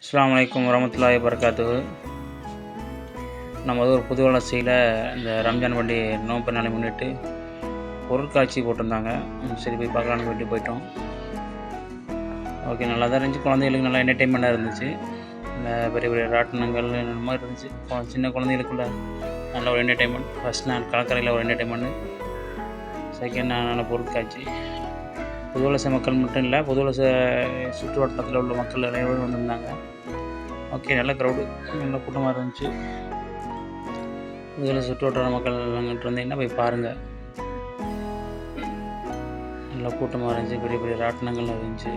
அஸ்ஸலாமு அலைக்கும் வரமத்துல்லாஹி வபரகாத்துஹு. நம்ம ஒரு புது வளர்ச்சியில் இந்த ரம்ஜான் பண்டிகை நோன்பு நாளை முன்னிட்டு பொருட்காட்சி போட்டிருந்தாங்க. சரி போய் பார்க்கலான்னு வேண்டி போயிட்டோம். ஓகே, நல்லா தான் இருந்துச்சு. குழந்தைகளுக்கு நல்லா என்டர்டெயின்மெண்ட்டாக இருந்துச்சு. இந்த பெரிய பெரிய ராட்டினங்கள் இந்த மாதிரி இருந்துச்சு. சின்ன குழந்தைகளுக்குள்ள நல்ல ஒரு என்டர்டெயின்மெண்ட். ஃபஸ்ட் நாள் கடற்கரையில் ஒரு என்டர்டெயின்மெண்ட்டு, செகண்ட் நாள் நல்ல பொருட்காட்சி. புதுவலச மக்கள் மட்டும் இல்லை, புதுவலச சுற்று வட்டாரத்தில் உள்ள மக்கள் அனைவரும் வந்திருந்தாங்க. ஓகே, நல்ல க்ரௌடு, நல்ல கூட்டமாக இருந்துச்சு. புதுவலச சுற்று வட்டார மக்கள் அங்கிட்டு இருந்தீங்கன்னா போய் பாருங்கள். நல்ல கூட்டமாக இருந்துச்சு, பெரிய பெரிய ராட்டினங்கள் இருந்துச்சு,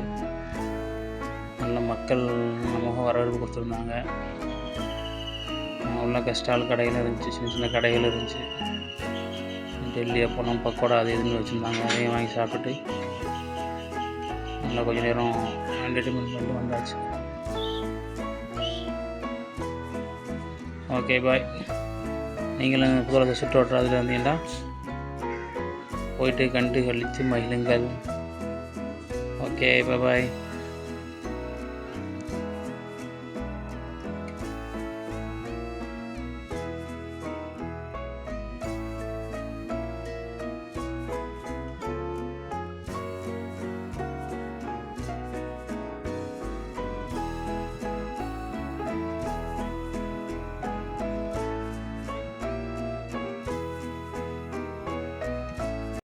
நல்ல மக்கள் நமக்கு வரவேற்பு கொடுத்துருந்தாங்க. உள்ள ஸ்டால் கடைகள் இருந்துச்சு, சின்ன சின்ன கடைகள் இருந்துச்சு. டெல்லி அப்பளம் பக்கோடா அது இதுன்னு வச்சுருந்தாங்க. அதையும் வாங்கி சாப்பிட்டு நல்லா கொஞ்சம் நேரம் என்டர்டெயின்மெண்ட் பண்ணிட்டு வந்தாச்சு. ஓகே, பாய். நீங்களும் புதுவலச சுற்று வட்டாரத்தில் இருந்தீங்கன்னா போயிட்டு கண்டு கழித்து மகிழுங்கள். ஓகே, பாய்.